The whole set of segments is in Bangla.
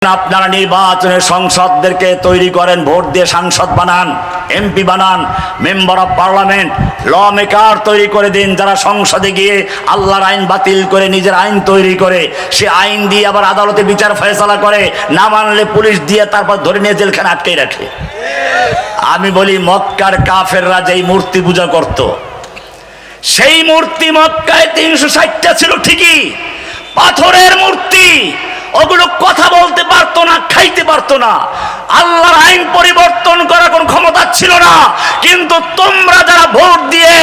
আপনারা নির্বাচনে সংসদদেরকে তৈরি করেন, ভোট দিয়ে সাংসদ বানান, এমপি বানান, member of parliament, law maker তৈরি করে দিন, যারা সংসদে গিয়ে আল্লাহর আইন বাতিল করে নিজের আইন তৈরি করে সে আইন দিয়ে আবার আদালতে বিচার ফয়সালা করে, না মানলে পুলিশ দিয়ে তারপর ধরে নিয়ে জেলখানে আটকে রাখে। আমি বলি মক্কার কাফেররা যেই মূর্তি পূজা করত, সেই মূর্তি মক্কায় 360টা ছিল ঠিকই, পাথরের মূর্তি, ওগুলো কথা বলতে পারতো না, খাইতে পারতো না, আল্লাহর আইন পরিবর্তন করার কোন ক্ষমতা ছিল না। কিন্তু তোমরা যারা ভোট দিয়ে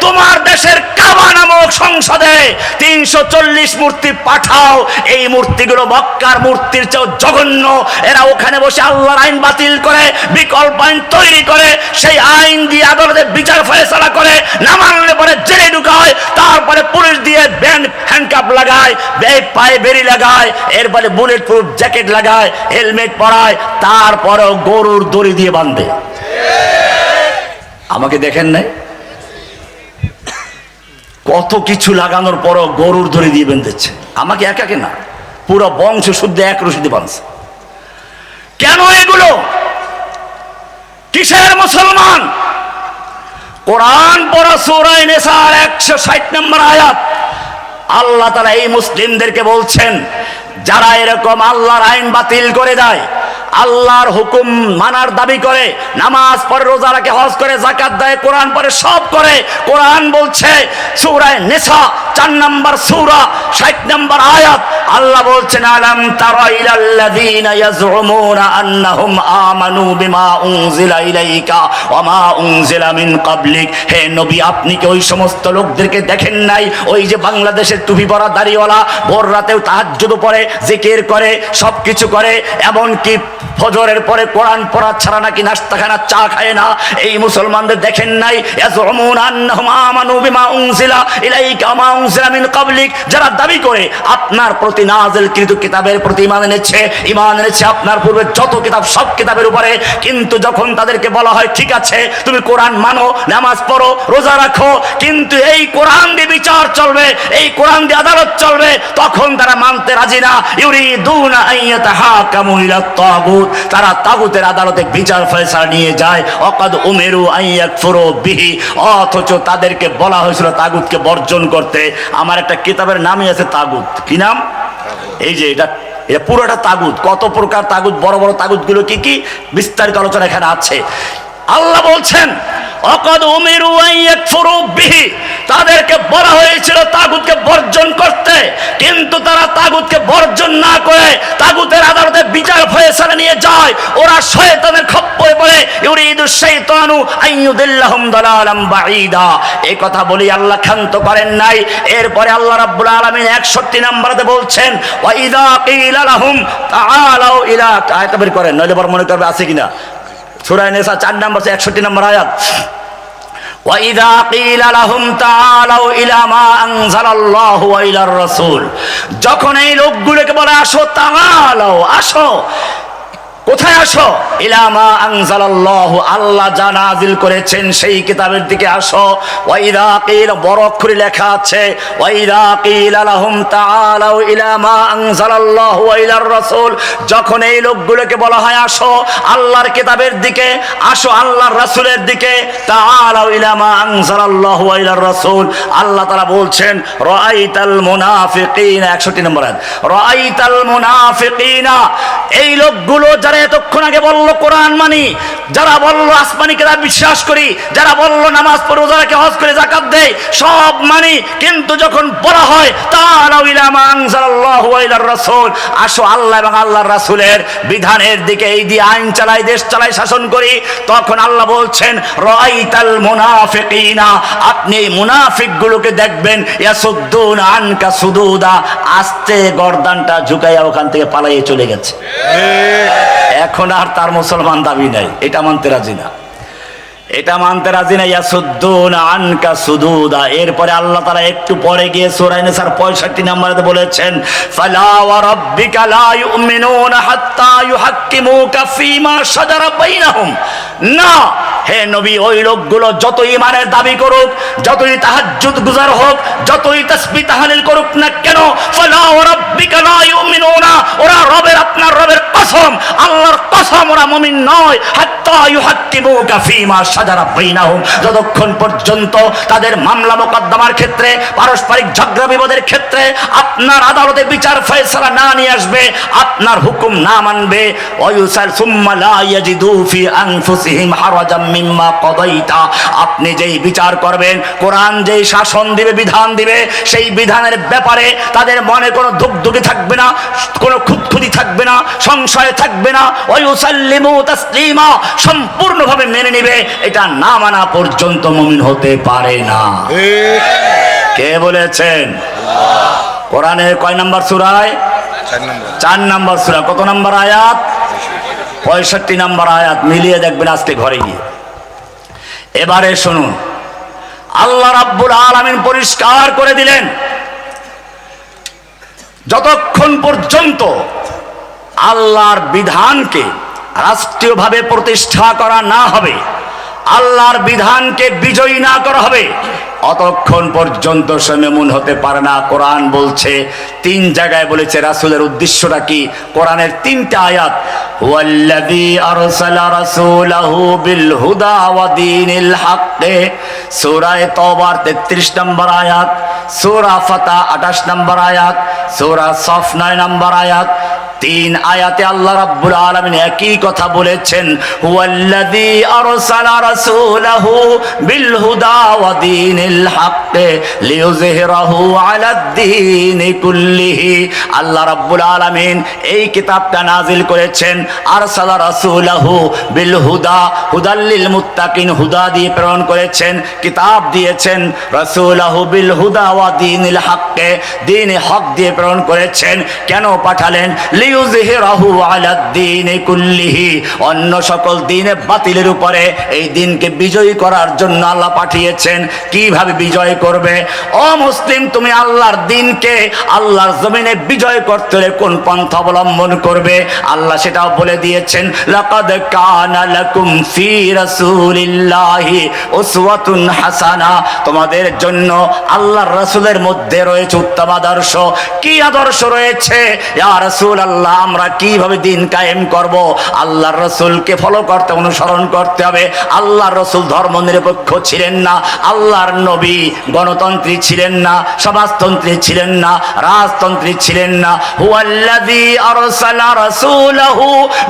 তোমার দেশের কাবা নামক সংসদে 340 মূর্তি পাঠাও, এই মূর্তিগুলো মক্কার মূর্তির চেয়েও জঘন্য। এরা ওখানে বসে আল্লাহর আইন বাতিল করে, বিকল্প আইন তৈরি করে, সেই আইন দিয়ে আদালতে বিচার ফয়সালা করে, না মানলে পরে জেলে ঢুকায়, তারপরে পুলিশ দিয়ে ব্যান্ড হ্যান্ডকাপ লাগায়, পায়ে বেরি লাগায়, এরপরে বুলেট প্রুফ জ্যাকেট লাগায়, হেলমেট পরায়, তারপরেও গরুর দড়ি দিয়ে বাঁধে। আমাকে দেখেন নাই? কত কিছু লাগানোর পরও গরুর দড়ি দিয়ে বেঁধেছে। আমাকে একাকে না, পুরো বংশ শুদ্ধ এক রশিদে বাঁধছে। কেন এগুলো? কিসের মুসলমান? কোরআন পড়া সূরা নিসার 160 নম্বর আয়াত, আল্লাহ তাআলা এই মুসলিমদেরকে বলছেন, যারা এরকম আল্লাহর আইন বাতিল করে দেয়, আল্লাহর হুকুম মানার দাবি করে, নামাজ পড়ে, রোজা রাখে, হজ করে, যাকাত দেয়, কোরআন পড়ে, সব করে, কোরআন বলছে সূরা নিসা 4 নম্বর সূরা 60 নম্বর আয়াত, আল্লাহ বলছেন, আলাম তারা ইলাল্লাযীনা ইয়াজউমুনা আন্নাহুম আমানু বিমা উনজিলা ইলাইকা ওয়া মা উনজিলা মিন ক্বাবলিক। হে নবী, আপনি কি ওই সমস্ত লোকদেরকে দেখেন নাই, ওই যে বাংলাদেশের টুপি পরা দাড়িওয়ালা, ভোর রাতেও তাহাজ্জুদ পড়ে, জিকির করে, সবকিছু করে, এমন কি ফজরের পরে কোরআন পড়া ছাড়া নাকি নাস্তা খায় না, চা খায় না, এই মুসলমানদের দেখেন নাই? ইয়াজউমুনা আন্নাহুম আমানু বিমা উনজিলা ইলাইকা ওয়া মা উনজিলা মিন ক্বাবলিক, যারা দাবি করে আপনার প্রতি নাযিলকৃত কিতাবের প্রতি ঈমান এনেছে আপনার পূর্বে যত কিতাব, সব কিতাবের উপরে, কিন্তু যখন তাদেরকে বলা হয় ঠিক আছে তুমি কোরআন মানো, নামাজ পড়ো, রোজা রাখো, কিন্তু এই কোরআন দিয়ে বিচার চলবে, এই কোরআন দিয়ে আদালত চলবে, তখন তারা মানতে রাজি না। ইউরিদুনা আইয়াতাহাকামু ইলা তাগুত, তারা তাগুতের আদালতে বিচার ফয়সালা নিয়ে যায়। ওয়াকাদ উমিরু আইয়াকফুরু বিহি, অথচ তাদেরকে বলা হয়েছিল তাগুতকে বর্জন করতে। আমার একটা কিতাবের নামই আছে তাগুত। কি নাম? এই যে এটা পুরোটা তাগুত। কত প্রকার তাগুত, বড় বড় তাগুতগুলো কি কি, বিস্তারিত আলোচনা এখানে আছে। আল্লাহ বলছেন ওয়াকাদ উমিরু আইয়াকফুরু বিহি, তাদেরকে বলা হয়েছিল তাগুতকে বর্জন করতে, কিন্তু তারা তাগুতকে বর্জন না করে তাগুতের আদালতে বিচার ফয়সালা নিয়ে যায়। ওরা শয়তানের খপ্পরে পড়ে, ইউরিদুশ শাইতানু আইয়ুদিল্লাহুম দালালাম বাঈদা। এই কথা বলি আল্লাহ ক্ষান্ত করেন নাই। এরপরে আল্লাহ রাব্বুল আলামিন 61 নম্বরে বলছেন, ওয়া ইযা কিলা লাহুম তাআলাউ ইলা, আয়াত বের করেন নইলে বড় মনে করবে আছে কিনা, সূরা নিসা 4 নম্বর 61 নম্বর আয়াত, وَإِذَا قِيلَ لَهُمْ تَعَالَوْا إِلَى مَا أَنزَلَ اللَّهُ وَإِلَى الرَّسُولِ, যখন এই লোকগুলোকে বলে আসো, তাআলাও, আসো, কোথায় আসো? ইলা মা আনজালাল্লাহু, আল্লাহ যা নাযিল করেছেন সেই কিতাবের দিকে আসো। ওয়া ইযা কিলা, বড় অক্ষরে লেখা আছে, ওয়া ইযা কিলা লাহুম তাআলাউ ইলা মা আনজালাল্লাহু ওয়া ইলার রাসূল, যখন এই লোকগুলোকে বলা হয় আসো আল্লাহর কিতাবের দিকে, আসো আল্লাহর রাসূলের দিকে, তাআলাউ ইলা মা আনজালাল্লাহু ওয়া ইলার রাসূল, আল্লাহ তাআলা বলছেন রাআইতাল মুনাফিকিনা, 61 নম্বর আয়াত, রাআইতাল মুনাফিকিনা, এই লোকগুলো যারা এতক্ষণ আগে বলল কোরআন মানি, যারা বলল আসমানি কিতাব বিশ্বাস করি, যারা বলল নামাজ পড়ে, রোজা রাখে, হজ করে, যাকাত দেই, সব মানি, কিন্তু যখন বলা হয় তাআলাউ ইলা মা আনজালাল্লাহু ওয়া ইলার রাসূল, আসো আল্লাহ এবং আল্লাহর রাসূলের বিধানের দিকে, এই দিয়ে আইন চালাই, দেশ চালাই, শাসন করি, তখন আল্লাহ বলছেন রাআইতাল মুনাফিকিনা, আপনি এই মুনাফিকগুলোকে দেখবেন, ইয়াসুদ্দুনা আনকা সুদুদা, আস্তে গর্দানটা ঝুঁকাইয়া ওখান থেকে পালাইয়ে চলে গেছে। এখন আর তার মুসলমান দাবি নাই, এটা মানতে রাজি না, এটা মানতে রাজি না। ইয়াসুদ্দুনা আনকা সুদুদা। এরপরে আল্লাহ তাআলা একটু পরে গিয়ে সূরা নিসার 65 নম্বরে বলেছেন, ফালা ওয়া রাব্বিকা লা ইউমিনুনা হাত্তা ইউহাক্কিমুকা ফীমা শাজারা বাইনাহুম, না, হে নবী, ওই লোকগুলো যত ইমানের দাবি করুক, যতই তাহাজ্জুদ গুজার হোক, যতই তাসবিহ তাহলিল করুক না কেন, ফালা ওয়ারাব্বিকা লা ইউমিনুনা, ওরা আপনার রবের কসম, আল্লাহর কসম, ওরা মুমিন নয়। হাত্তা ইউহাক্কিমুকা ফীমা শাজারা বাইনাহুম, যতক্ষণ পর্যন্ত তাদের মামলা মোকদ্দমার ক্ষেত্রে, পারস্পরিক ঝগড়া বিবাদের ক্ষেত্রে আপনার আদালতে বিচার ফয়সালা না নিয়ে আসবে, আপনার হুকুম না মানবে, ওয়ায়ুসাল সুম্মা লা ইয়াজিদু ফি আনফুসিহিম হারাজাম মিম্মা কদাইতা, আপনি যেই বিচার করবেন, কোরআন যেই শাসন দিবে, বিধান দিবে, সেই বিধানের ব্যাপারে তাদের মনে কোনো ধুকধুকি থাকবে না, কোনো খুঁতখুঁতি থাকবে না, সংশয় থাকবে না। ওয়ায়ুসাল্লিমু তাসলিমা, সম্পূর্ণভাবে মেনে নিবে। এটা না মানা পর্যন্ত মুমিন হতে পারে না। কে বলেছেন? কোরআনের কয় নাম্বার সূরায়? 4 নাম্বার সূরা। কত নাম্বার আয়াত? 65 নাম্বার আয়াত। মিলিয়ে দেখবেন আজকে ঘরে গিয়ে। এবারে শুনুন, আল্লাহ রাব্বুল আলামিন পরিষ্কার করে দিলেন, যতক্ষণ পর্যন্ত আল্লাহর বিধানকে রাষ্ট্রীয়ভাবে প্রতিষ্ঠা করা না হবে, আল্লাহর বিধানকে বিজয়ী না করা হবে, অতক্ষণ পর্যন্ত সে মুমিন হতে পারে না। কোরআন বলছে, 3 জায়গায় বলেছে রাসূলের উদ্দেশ্যটা কি। কোরআনের 3টা আয়াত, ওয়াল্লাযী আরসালা রাসূলাহু বিল হুদা ওয়া দীনিল হক, সূরা তাওবার 33 নম্বর আয়াত, সূরা ফাতহ 28 নম্বর আয়াত, সূরা সফ 9 নম্বর আয়াত। 3 আয়াতে আল্লাহ রাব্বুল আলামিন একই কথা বলেছেন, হুয়াল্লাযী আরসালা রাসূলাহু বিল হুদা ওয়া দীনিল হক লিইয়ুযহিরাহু আলাদ-দীনি কুল্লিহি। আল্লাহ রাব্বুল আলামিন এই কিতাবটা নাজিল করেছেন, আরসালা রাসূলাহু বিল হুদা, হুদাল লিল মুত্তাকিন, হুদা দিয়ে প্রেরণ করেছেন, কিতাব দিয়েছেন। রাসূলাহু বিল হুদা ওয়া দীনিল হক, দ্বীনে হক দিয়ে প্রেরণ করেছেন। কেন পাঠালেন? লিইয়ুযহিরাহু আলাদ-দীনি কুল্লিহি, অন্য সকল দ্বীনে বাতিলের উপরে এই দ্বীনকে বিজয়ী করার জন্য আল্লাহ পাঠিয়েছেন। কিভাবে বিজয় করবে? ও মুসলিম, তুমি আল্লাহর দ্বীনকে আল্লাহর জমিনে বিজয় করতে হলে কোন পন্থা অবলম্বন করবে? আল্লাহ সেটাও বলে দিয়েছেন, লাকাদ কানা লাকুম ফি রাসূলিল্লাহি উসওয়াতুন হাসানা, তোমাদের জন্য আল্লাহর রাসূলের মধ্যে রয়েছে উত্তম আদর্শ। কি আদর্শ রয়েছে? ইয়া রাসূলুল্লাহ, আমরা কিভাবে দ্বীন কায়েম করব? আল্লাহর রাসূলকে ফলো করতে, অনুসরণ করতে হবে। আল্লাহর রাসূল ধর্ম নিরপেক্ষ ছিলেন না, আল্লাহর নবী গণতন্ত্রী ছিলেন না, সমাজতন্ত্রী ছিলেন না, রাজতন্ত্রী ছিলেন না। হুয়াল্লাযী আরসালা রাসূলাহু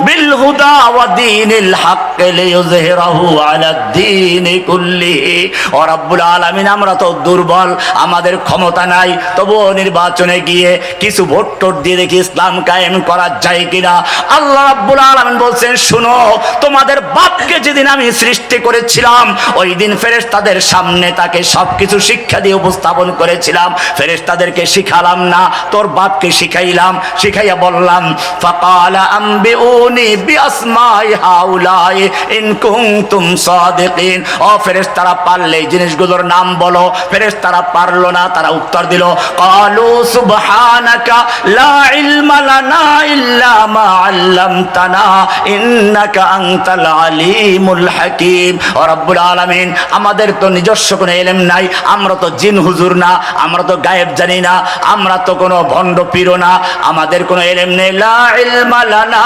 বিল হুদা ওয়া দীনিল হক লিইয়ুযহিরাহু আলাদ-দীনি কুল্লিহি। ও রাব্বুল আলামিন, আমরা তো দুর্বল, আমাদের ক্ষমতা নাই, তবুও নির্বাচনে গিয়ে কিছু ভোট টোট দিয়ে দেখি ইসলাম কায়েম করা যায় কিনা। আল্লাহ রাব্বুল আলামিন বলছেন, শুনো, তোমাদের বাপকে যেদিন আমি সৃষ্টি করেছিলাম, ওই দিন ফেরেশতাদের সামনে তাকে সবকিছু শিক্ষা দিয়ে উপস্থাপন করেছিলাম। ফেরেশতাদেরকে শিখালাম না, তোর বাপকে শিখাইলাম, শিখাইয়া বললাম, ফাকালা আম্বিউনি বিআসমাই হাউলাই ইন কুনতুম সাদিকিন। ও ফেরেশতারা, পারলে এই জিনিসগুলোর নাম বলো। ফেরেশতারা পারলো না, তারা উত্তর দিল, ক্বালু সুবহানাকা লা ইলমা লানা ইল্লা মা আল্লামতানা ইন্নাকা আনতাল আলিমুল হাকীম। ও রব্বুল আলামিন, আমাদের তো নিজস্ব কোনো ইলম নাই, আমরা তো জিন হুজুর না, আমরা তো গায়েব জানি না, আমরা তো কোনো ভণ্ড পীর না, আমাদের কোনো ইলম নেই। লা ইলমা লানা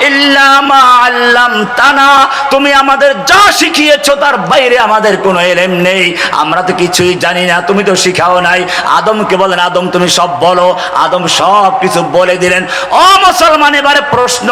ইল্লা মা আল্লামতানা, তুমি আমাদের যা শিখিয়েছো তার বাইরে আমাদের কোনো ইলম নেই, আমরা তো কিছুই জানি না, তুমি তো শিখাও নাই। আদমকে বলেন, আদম তুমি সব বলো। আদম সব কিছু বলে দিলেন। ও মুসলমান, এবারে প্রশ্ন,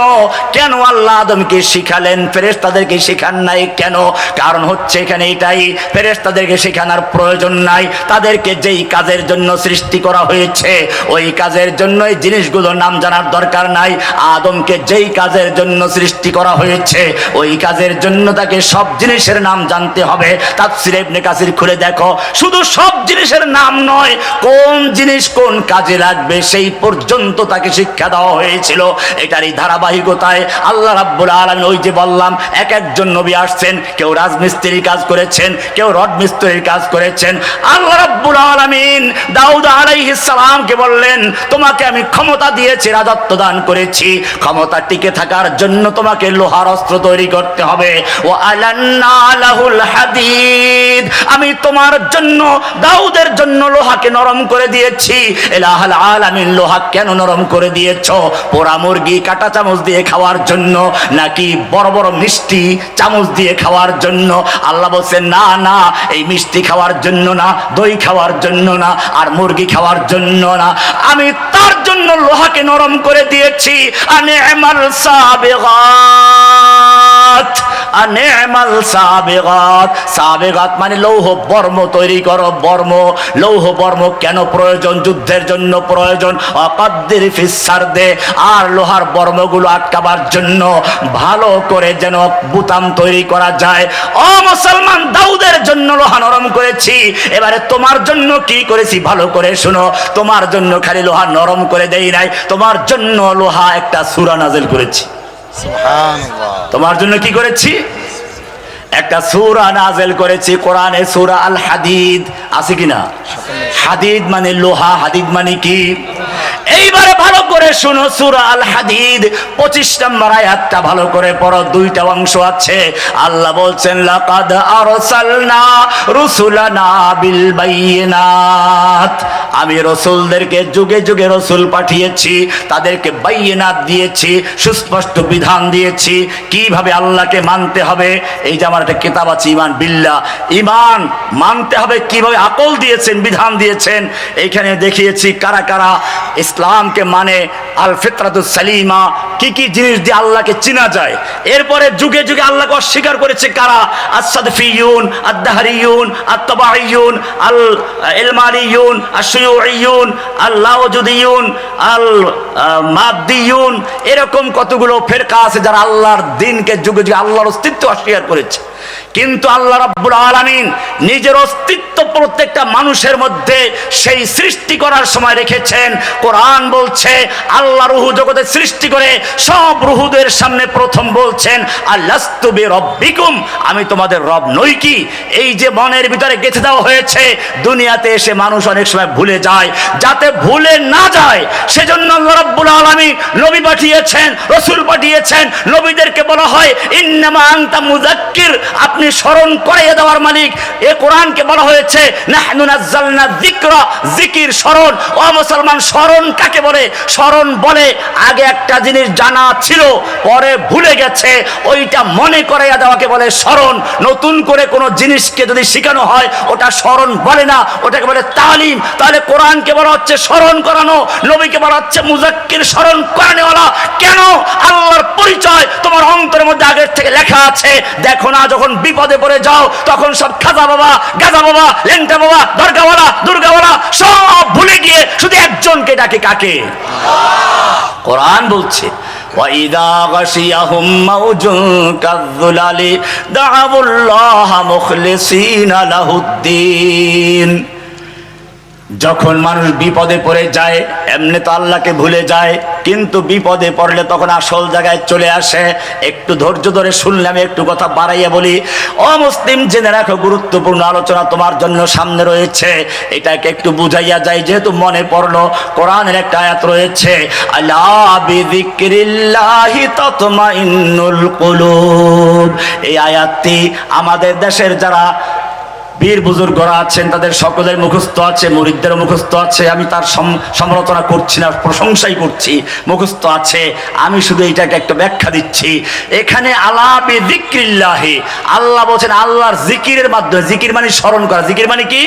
কেন আল্লাহ আদমকে শিখালেন, ফেরেশতাদেরকে শিখান নাই কেন? কারণ হচ্ছে এখানে এটাই, ফেরেশতাদেরকে শেখানোর প্রয়োজন নাই। তাদেরকে যেই কাজের জন্য সৃষ্টি করা হয়েছে, ওই কাজের জন্য এই জিনিসগুলোর নাম জানার দরকার নাই। আদমকে যেই কাজের জন্য সৃষ্টি করা হয়েছে, ওই কাজের জন্য তাকে সব জিনিসের নাম জানতে হবে। তাফসীর ইবনে কাসির খুলে দেখো, শুধু সব জিনিসের নাম নয়, কোন জিনিস কোন কাজে লাগবে সেই পর্যন্ত তাকে শিক্ষা দেওয়া দেওয়া হয়েছিল। এটারই ধারাবাহিকতায় আল্লাহ রাব্বুল আলামিন, ওই যে বললাম এক একজন নবী আসছেন, কেউ রাজমিস্ত্রির কাজ করেছেন, কেউ রড মিস্ত্রির কাজ করেছেন। আল্লাহ রাব্বুল আলামিন দাউদ আলাইহিস সালামকে বললেন, তোমাকে আমি ক্ষমতা দিয়েছি, রাজত্ব দান করেছি, ক্ষমতা টিকে থাকার জন্য তোমাকে লোহার অস্ত্র তৈরি করতে হবে। ওয়া আলান্না লাহুল হাদিদ, আমি তোমার জন্য দাউদের জন্য লোহাকে নরম করে দিয়েছি। ইলাহুল আলামিন, লোহা কেন নরম করে দিয়েছো? পোড়া মুরগি কাঁটা চামচ দিয়ে খাওয়ার জন্য, নাকি বড় বড় মিষ্টি চামচ দিয়ে খাওয়ার জন্য? আল্লাহ বলছেন না না, এই মিষ্টি খাওয়ার জন্য না, দই খাওয়ার জন্য না, আর মুরগি খাওয়ার জন্য না, আমি তার জন্য লোহাকে নরম করে দিয়েছি। আনি'মাল সাবিগাত, আনি'মাল সাবিগাত। সাবিগাত মানে লৌহ বর্ম তৈরি করো, বর্ম, লৌহ বর্ম কেন প্রয়োজন? যুদ্ধের জন্য প্রয়োজন। অকাদ্দির ফিস সারদে, আর লোহার বর্মগুলো আটকাবার জন্য ভালো করে যেন বুতাম তৈরি করা যায়। ও মুসলমান, দাউদের জন্য লোহা নরম করেছি, এবারে তোমার জন্য কি করেছি ভালো করে শোনো। তোমার জন্য খালি লোহা নরম করে দেই নাই, তোমার জন্য লোহা একটা সূরা নাযিল করেছি। সুবহানাল্লাহ। তোমার জন্য কি করেছি? একটা সূরা নাযিল করেছি কোরআনে, সূরা আল হাদিদ। আছে কিনা? হাদিদ মানে লোহা, হাদিদ মানে কি? এইবারে ভালো করে শুনো, সূরা আল হাদিদ 25 নম্বর আয়াতটা ভালো করে পড়ো। দুইটা অংশ আছে। আল্লাহ বলছেন, লাকাদ আরসালনা রুসুলানা বিল বাইয়িনাত, আমি রাসূলদেরকে যুগে যুগে রাসূল পাঠিয়েছি, তাদেরকে বাইয়িনাত দিয়েছি, সুস্পষ্ট বিধান দিয়েছি কিভাবে আল্লাহকে মানতে হবে। এই যে আমার একটা কিতাব আছে, ঈমান বিল্লাহ, ঈমান মানতে হবে কিভাবে, আকল দিয়েছেন, বিধান দিয়েছেন। এইখানে দেখিয়েছি কারা কারা ইসলামকে মানে, আল ফিতরাতুস সালিমা, কি কি জিনিস দিয়ে আল্লাহকে চিনা যায়। এরপরে যুগে যুগে আল্লাহকে অস্বীকার করেছে কারা? আস-সাদফিয়ুন, আদ-দাহরিয়ুন, আত-তাবাইয়ুন, আল ইলমানিয়ুন, আশ-শুয়ুইয়ুন, আল-লাওজুদিয়ুন, আল মাদ্দিয়ুন, এরকম কতগুলো ফিরকা আছে যারা আল্লাহর দ্বীনকে যুগে যুগে আল্লাহর অস্তিত্ব অস্বীকার করেছে। কিন্তু আল্লাহ রাব্বুল আলামিন নিজের অস্তিত্ব প্রত্যেকটা মানুষের মধ্যে সেই সৃষ্টি করার সময় রেখেছেন। কোরআন বলছে আল্লাহ রূহ জগতে সৃষ্টি করে সব রূহদের সামনে প্রথম বলছেন, আলাস্তু বিরব্বিকুম, আমি তোমাদের রব নই কি? এই যে মনের ভিতরে গেঁথে দেওয়া হয়েছে, দুনিয়াতে এসে মানুষ অনেক সময় ভুলে যায়। যাতে ভুলে না যায় সেজন্য আল্লাহ রাব্বুল আলামিন নবী পাঠিয়েছেন, রাসূল পাঠিয়েছেন। নবীদেরকে বলা হয় ইন্নামা আনতা মুযাক্কির, আপনি স্মরণ করাইয়া দেওয়ার মালিক। এ কোরআনকে বলা হয়েছে নাহনু নাযালনা যিকরা, জিকির স্মরণ। ও মুসলমান, স্মরণ কাকে বলে? স্মরণ বলে আগে একটা জিনিস জানা ছিল, পরে ভুলে গেছে, ওইটা মনে করাইয়া দেওয়াকে বলে স্মরণ। নতুন করে কোনো জিনিসকে যদি শেখানো হয় ওটা স্মরণ বলে না, ওটাকে বলে তালিম। তাহলে কোরআনকে বলা হচ্ছে স্মরণ করানো, নবীকে বলা হচ্ছে মুযাক্কির, স্মরণ করানোওয়ালা। কেন? আল্লাহর পরিচয় তোমার অন্তরের মধ্যে আগের থেকে লেখা আছে। দেখো না, যখন বিপদে পড়ে যাও তখন সব খাজা বাবা, গাজা বাবা, লেংটা বাবা, দরগাওয়ালা, দুর্গাওয়ালা সব ভুলে গিয়ে শুধু একজনকে ডাকে। কাকে? কোরআন বলছে ওয়াইদা গাশিয়াহুম মাউজুন কাযযুলালি দাআবুল্লাহ মুখলিসিনা লাহুদ্দিন। যখন মানুষ বিপদে পড়ে যায় এমনি তো আল্লাহকে ভুলে যায়, কিন্তু বিপদে পড়লে তখন আসল জায়গায় চলে আসে। একটু ধৈর্য ধরে শুনলে আমি একটু কথা বাড়াইয়া বলি। ও মুসলিম, জেনে রাখো, গুরুত্বপূর্ণ আলোচনা তোমার জন্য সামনে রয়েছে, এটাকে একটু বুঝাইয়া যায় যেহেতু মনে পড়লো। কোরআনের একটা আয়াত রয়েছে, আলা বিযিকরিল্লাহি তাতমাইন্নুল কুলুব। এই আয়াতটি আমাদের দেশের যারা বীর বুজুর্গরা আছেন তাদের সকলের মুখস্থ আছে, মুরিদদের মুখস্থ আছে। আমি তার সমালোচনা করছি না, প্রশংসাই করছি, মুখস্থ আছে। আমি শুধু এইটাকে একটা ব্যাখ্যা দিচ্ছি। এখানে আলা বিযিকরিল্লাহি, আল্লাহ বলছেন আল্লাহর জিকিরের মাধ্যমে। জিকির মানে স্মরণ করা, জিকির মানে কি?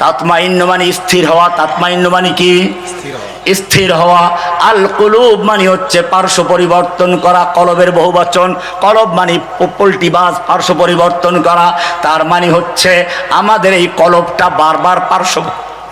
তাতমাইন্নু মানে স্থির হওয়া, তাতমাইন্নু মানে কি? স্থির হওয়া। আল কুলুব মানে হচ্ছে পার্শ্ব পরিবর্তন করা, কলবের বহুবচন। কলব মানে পল্টিবাজ, পার্শ্ব পরিবর্তন করা। তার মানে হচ্ছে আমাদের এই কলবটা বারবার পার্শ্ব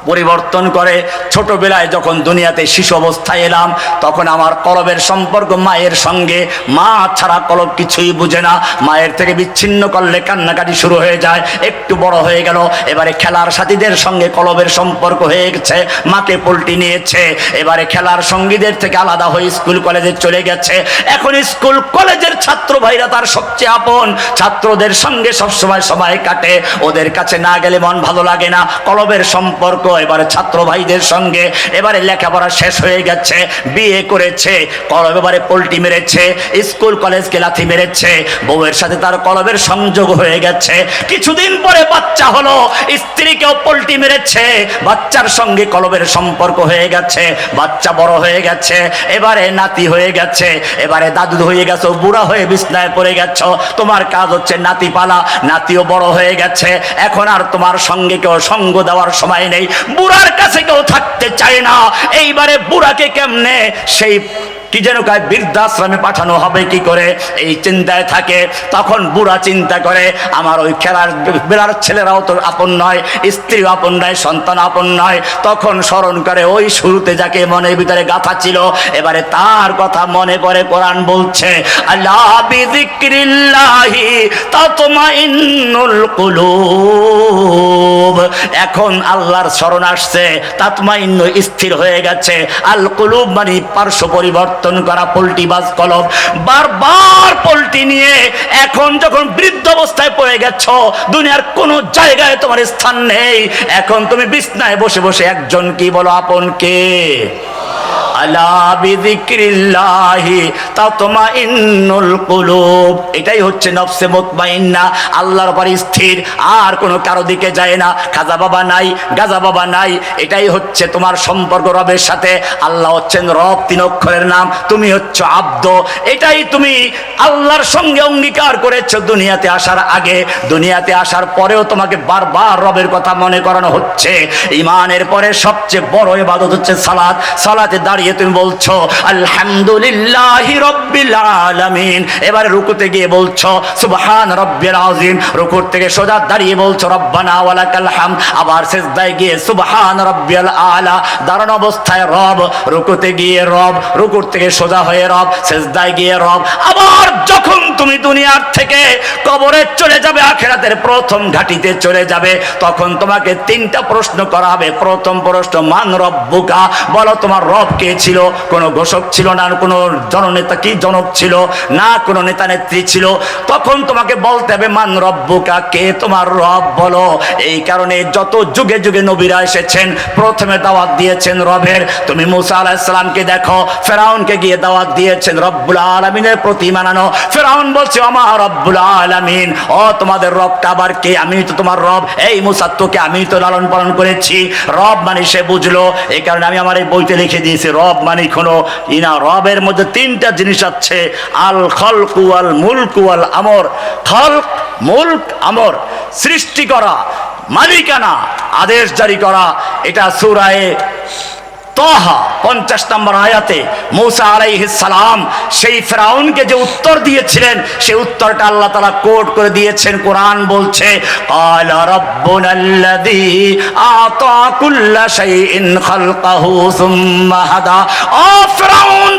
পরিবর্তন করে। ছোটবেলায় যখন দুনিয়াতে শিশু অবস্থায় এলাম, তখন আমার কলবের সম্পর্ক মায়ের সঙ্গে। মা ছাড়া কলব কিছুই বুঝে না। মায়ের থেকে বিচ্ছিন্ন করলে কান্নাকাটি শুরু হয়ে যায়। একটু বড় হয়ে গেল, এবারে খেলার সাথীদের সঙ্গে কলবের সম্পর্ক হয়ে গেছে। মাকে পল্টি নিয়েছে, এবারে খেলার সঙ্গীদের থেকে আলাদা হয়ে স্কুল কলেজে চলে গেছে। এখন স্কুল কলেজের ছাত্র ভাইরা তার সবচেয়ে আপন। ছাত্রদের সঙ্গে সবসময় সময় কাটে, ওদের কাছে না গেলে মন ভালো লাগে না। কলবের সম্পর্ক এবারে ছাত্র ভাইদের সঙ্গে। এবারে লেখাপড়া শেষ হয়ে গেছে, বিয়ে করেছে, কলব এবারে পল্টি মেরেছে, স্কুল কলেজকে লাথি মেরেছে। বউয়ের সাথে তার কলবের সংযোগ হয়ে গেছে। কিছুদিন পরে বাচ্চা হলো, স্ত্রীকেও পল্টি মেরেছে, বাচ্চার সঙ্গে কলবের সম্পর্ক হয়ে গেছে। বাচ্চা বড় হয়ে গেছে, এবারে নাতি হয়ে গেছে, এবারে দাদু হয়ে গেছো, বুড়া হয়ে বিছনায় পড়ে গেছো। তোমার কাজ হচ্ছে নাতি পালা। নাতিও বড় হয়ে গেছে, এখন আর তোমার সঙ্গে কেউ সঙ্গ দেওয়ার সময় নেই। বুড়ার কাছে কেউ থাকতে চায় না। এইবারে বুড়াকে কেমনে সেই কি যেন কয় বৃদ্ধাশ্রমে পাঠানো হবে কি করে, এই চিন্তায় থাকে। তখন বুড়া চিন্তা করে, আমার ওই খেলার বেলার ছেলেরাও তো আপন নয়, স্ত্রী আপন নয়, সন্তান আপন নয়। তখন স্মরণ করে ওই শুরুতে যাকে মনের ভিতরে গাথা ছিল, এবারে তার কথা মনে পড়ে। কোরআন বলছে, আল্লাহ বিযিক্রিল্লাহি তাতমাইন্নুল কুলুব। এখন আল্লাহর স্মরণ আসছে, তাতমাইন্নু স্থির হয়ে গেছে। আল কুলুব মানে পার্শ্ব পরিবর্তন করা, পল্টিবাজ কলব। বারবার পল্টি নিয়ে এখন যখন বৃদ্ধ অবস্থায় পড়ে গেছ, দুনিয়ার কোন জায়গায় তোমার স্থান নেই। এখন তুমি বিছনায় বসে বসে একজন কি বলো, আপন কে? আলা বিযিক্রিল্লাহি তাতমাইন্নুল কুলুব। এটাই হচ্ছে নফসে মুতমাইন্না, আল্লাহর উপর স্থির, আর কোনো কারো দিকে যায় না। খাজা বাবা নাই, গাজা বাবা নাই। এটাই হচ্ছে তোমার সম্পর্ক রবের সাথে। আল্লাহ হচ্ছেন রব, 3 অক্ষরের নাম। তুমি হচ্ছে আব্দ। এটাই তুমি আল্লাহর সঙ্গে অঙ্গীকার করেছো দুনিয়াতে আসার আগে। দুনিয়াতে আসার পরেও তোমাকে বারবার রবের কথা মনে করানো হচ্ছে। ঈমানের পরে সবচেয়ে বড় ইবাদত হচ্ছে সালাত। সালাতে দাঁড়িয়ে তুমি বলছো আলহামদুলিল্লাহি রাব্বিল আলামিন। এবারে রুকুতে গিয়ে বলছো সুবহান রাব্বিল আযীম। রুকুর থেকে সোজা দাঁড়িয়ে বলছো রব্বানা ওয়ালাকাল হামদ। আবার সিজদায় গিয়ে সুবহান রাব্বিল আলা। দাঁড়ানো অবস্থায় রব, রুকুতে গিয়ে রব, রুকুর থেকে সোজা হয়ে রব, সিজদায় গিয়ে রব। আবার যখন তুমি দুনিয়ার থেকে কবরে চলে যাবে, আখিরাতের প্রথম ঘাটিতে চলে যাবে, তখন তোমাকে 3টা প্রশ্ন করা হবে। প্রথম প্রশ্ন, মান রব্বুকা, বলো তোমার রব কে ছিল? কোনো ঘোষক ছিল না, কোনো জননেতা কি জনক ছিল না, কোনো নেতা নেত্রী ছিল। তখন তোমাকে বলতে হবে মান রব্বুকা, কে তোমার রব বলো। এই কারণে যত যুগে যুগে নবীরা এসেছেন, প্রথমে দাওয়াত দিয়েছেন রবের। তুমি মুসা আলাইহিস সালামকে দেখো, ফেরাউনকে গিয়ে দাওয়াত দিয়েছেন রব্বুল আলামিনের প্রতি মানানো। ফেরাউন বলছে আমা রব্বুল আলামিন, ও তোমাদের রবটা আবার কে? আমি তো তোমার রব। এই মুসা, তোকে আমি তো লালন পালন করেছি। রব মানে সে বুঝলো। এই কারণে আমি আমার এই বইতে লিখে দিয়েছি, রব মানে কোনো ইনা। রবের মধ্যে 3টা জিনিস আছে, আল খলকু আল মুলকু আল আমর। খলক, মুলক, আমর। সৃষ্টি করা, মালিকানা, আদেশ জারি করা। এটা সূরা তাহা 50 নম্বর আয়াতে মূসা আলাইহিস সালাম সেই ফেরাউনকে যে উত্তর দিয়েছিলেন, সেই উত্তরটা আল্লাহ তাআলা কোট করে দিয়েছেন। কোরআন বলছে ক্বালা রাব্বুনাল্লাযী আতা কুল্লা শাইইন খালকাহু সুম্মা হাদা। ও ফেরাউন,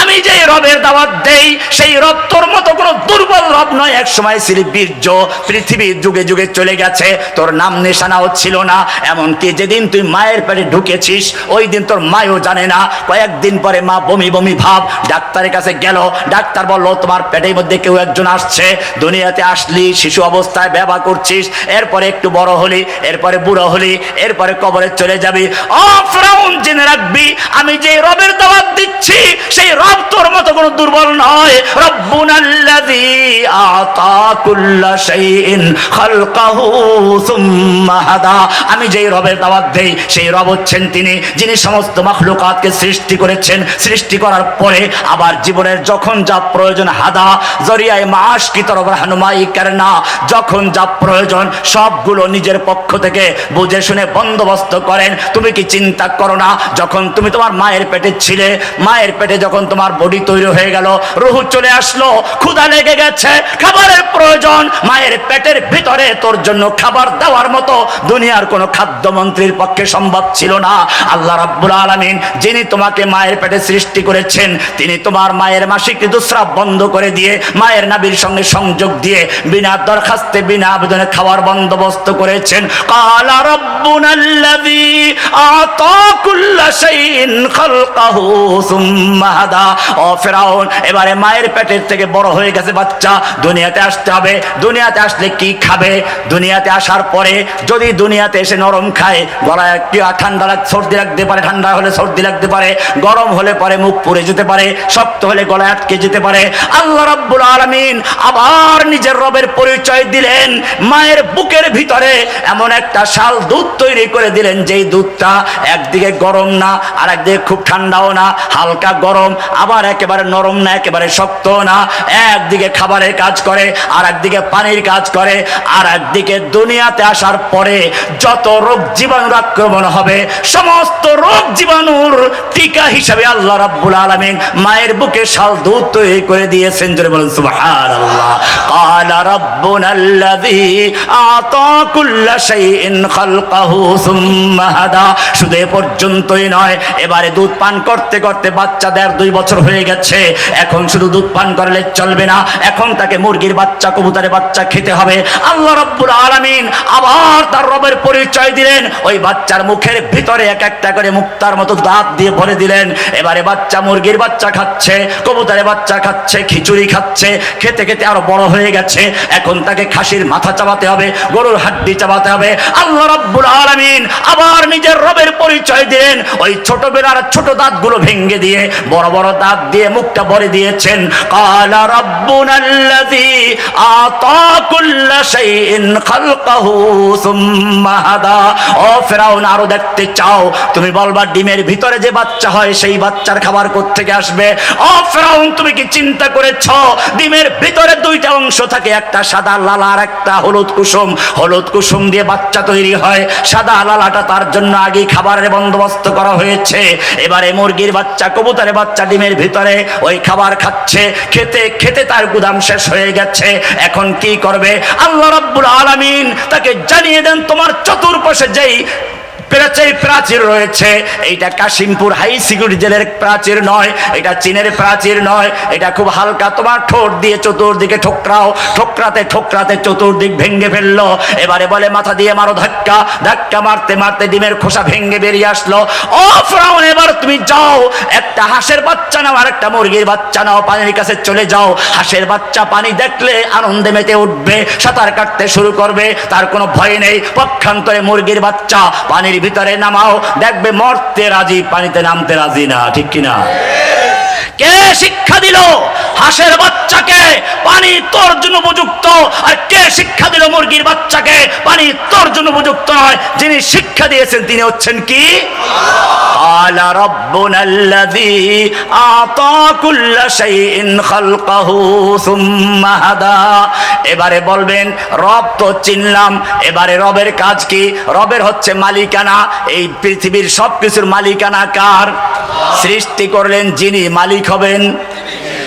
আমি যে রবের দাওয়াত দেই, সেই রব তোর মতো কোনো দুর্বল রব নয়। এক সময় ছিলি বীর্য, পৃথিবীর যুগে যুগে চলে গেছে, তোর নাম নিশানাও ছিল না। এমনকি যেদিন তুই মায়ের পেটে ঢুকেছিস, ওই দিন তোর মায়ও জানে না। কয়েকদিন পরে মা বমি বমি ভাব, ডাক্তারের কাছে গেল। ডাক্তার বলল তোমার পেটের মধ্যে কেউ একজন আসছে। দুনিয়াতে আসলি, শিশু অবস্থায় ব্যবহার করছিস, এরপরে একটু বড় হলি, এরপরে বুড়ো হলি, এরপরে কবরে চলে যাবি। ও ফেরাউন, জেনে রাখবি, আমি যে রবের দাওয়াত দিচ্ছি, সেই রব তোর মতো কোনো দুর্বল নয়। রব্বুনাল্লাযী আতা কুল্লা শাইইন খালকাহু সুম্মা হাদা। আমি যেই রবের দাওয়াত দেই, সেই রব হচ্ছেন তিনি, যিনি সমস্ত মাখলুকাতকে সৃষ্টি করেছেন। সৃষ্টি করার পরে আবার জীবনের যখন যা প্রয়োজন, হাদা জরিয়ায় মাস কি তরফ রাহনুমাই করনা, যখন যা প্রয়োজন সবগুলো নিজের পক্ষ থেকে বুঝে শুনে বন্দোবস্ত করেন। তুমি কি চিন্তা করো না, যখন তুমি তোমার মায়ের পেটে ছিলে, মায়ের পেটে যখন তোমার বডি তৈরি হয়ে গেল, রুহ চলে আসলো, ক্ষুধা লেগে গেছে, খাবারের প্রয়োজন, মায়ের পেটের ভিতরে তোর জন্য খাবার দেওয়ার মতো দুনিয়ার কোনো খাদ্যমন্ত্রীর পক্ষে সম্ভব ছিল না। আল্লাহ রাব্বুল আলামিন যিনি তোমাকে মায়ের পেটে সৃষ্টি করেছেন, তিনি তোমার মায়ের মাসিক ঋতুস্রাব বন্ধ করে দিয়ে মায়ের নাভির সঙ্গে সংযোগ দিয়ে বিনা দরখাস্তে বিনা আবেদনে খাওয়ার বন্দোবস্ত করেছেন। কালা রাব্বুনাল্লাযী আতা কুল্লা শাইইন খালকাহু সুম্মা হাদা। ও ফিরাউন, এবারে মায়ের পেটের থেকে বড় হয়ে গেছে বাচ্চা, দুনিয়াতে আসতে হবে। দুনিয়াতে আসলে কি খাবে? দুনিয়াতে আসার পরে যদি দুনিয়াতে এসে নরম খায়, গলায় কি ঠান্ডা সর্দি লাগতে পারে, ঠান্ডা হলে সর্দি লাগতে পারে, গরম হলে পরে মুখ পুড়ে যেতে পারে, শক্ত হলে গলায় আটকে যেতে পারে। আল্লাহ রাব্বুল আলামিন আবার নিজের রবের পরিচয় দিলেন। মায়ের বুকের ভিতরে এমন একটা শাল দুধ তৈরি করে দিলেন, যেই দুধটা একদিকে গরম না, আর একদিকে খুব ঠান্ডাও না, হালকা গরম, আবার একেবারে নরম না, একেবারে শক্ত না। একদিকে খাবারের কাজ করে, আর একদিকে পানির কাজ করে, আর একদিকে দুনিয়াতে আসার পরে যত রোগ জীবাণুর আক্রমণ হবে, সমস্ত রোগ জীবাণুর টিকা হিসাবে আল্লাহ রাব্বুল আলামিন মায়ের বুকে শাল দুধ তৈরি করে দিয়েছেন। জোরে বলেন সুবহানাল্লাহ। ক্বালা রাব্বুনাল্লাযী আতা কুল্লা শাইইন খালকাহু সুম্মা হাদা। শুধু এ পর্যন্তই নয়, এবারে দুধ পান করতে করতে বাচ্চা 1.5-2 বছর হয়ে গেছে। এখন শুধু দুধ পান করলে চলবে না, এখন তাকে মুরগির বাচ্চা, কবুতরের বাচ্চা খেতে হবে। আল্লাহ রাব্বুল আলামিন আবার তার রবের পরিচয় দিলেন। ওই বাচ্চার মুখের ভিতরে এক একটা করে মুক্তার মতো দাঁত দিয়ে ভরে দিলেন। এবারে বাচ্চা মুরগির বাচ্চা খাচ্ছে, কবুতরের বাচ্চা খাচ্ছে, খিচুড়ি খাচ্ছে, খেতে খেতে আরো বড় হয়ে গেছে। এখন তাকে খাসির মাথা চাবাতে হবে, গরুর হাড্ডি চাবাতে হবে। আল্লাহ রাব্বুল আলামিন আবার নিজের রবের পরিচয় দিলেন। ওই ছোটবেলার ছোট দাঁতগুলো ভেঙে দিয়ে বড় বড় দাঁত দিয়ে মুখটা ভরে দিয়েছেন। ক্বালা রাব্বুনাল্লাযী আতা কুল্লা শাইইন খালকাহু সুম্মা হাদা। ও ফিরাউন, আরো দেখতে চাও? তুমি বলবা ডিমের ভিতরে যে বাচ্চা হয় সেই বাচ্চার খাবার কোত্থেকে আসবে? ও ফিরাউন, তুমি কি চিন্তা করেছো ডিমের ভিতরে 2টা অংশ থাকে, একটা সাদা লাল আর একটা হলুদ কুসুম। হলুদ কুসুম দিয়ে বাচ্চা তৈরি হয়, সাদা লালাটা তার জন্য আগে খাবারের বন্দোবস্ত করা হয়েছে। এবারে মুরগির বাচ্চা, কবুতরের বাচ্চা ডিমের ভিতরে ওই খাবার খাচ্ছে, খেতে খেতে তার গুদাম শেষ হয়ে গেছে। এখন কি করবে? আল্লাহ রাব্বুল আলামিন তাকে জানিয়ে দেন, তোমার চতুর্পাশে যেই প্রাচীর রয়েছে, এইটা কাশিমপুর হাই সিকিউরিটি জেলের প্রাচীর নয়, এটা চীনের প্রাচীর নয়, এটা খুব হালকা। তোমার ঠোঁট দিয়ে চতুর্দিকে ঠোকরাও, ঠোকরাতে ঠোকরাতে চতুর্দিক ভেঙে ফেললো। এবারে বলে মাথা দিয়ে মারো ধাক্কা, ধাক্কা মারতে মারতে ডিমের খোসা ভেঙে বেরিয়ে আসলো। ও ফিরাউন, এবার তুমি যাও, একটা হাঁসের বাচ্চা নাও আর একটা মুরগির বাচ্চা নাও, পানির কাছে চলে যাও। হাঁসের বাচ্চা পানি দেখলে আনন্দে মেতে উঠবে, সাঁতার কাটতে শুরু করবে, তার কোনো ভয় নেই। পক্ষান্তরে মুরগির বাচ্চা পানির ভিতরে নামাও, দেখবে মরতে রাজি, পানিতে নামতে রাজি না। ঠিক কিনা? কে শিক্ষা দিল হাঁসের বাচ্চাকে পানি তোর জন্য উপযুক্ত, আর কে শিক্ষা দিল মুরগির বাচ্চাকে পানি তোর জন্য উপযুক্ত নয়? যিনি শিক্ষা দিয়েছেন তিনি হচ্ছেন কি? ক্বালা রাব্বুনাল্লাযী আতা কুল্লা শাইইন খালকাহু সুম্মা হাদা। এবারে বলবেন রব তো চিনলাম, এবারে রবের কাজ কি? রবের হচ্ছে মালিকানা। এই পৃথিবীর সবকিছুর মালিকানা কার? সৃষ্টি করলেন যিনি, মালিক হবেন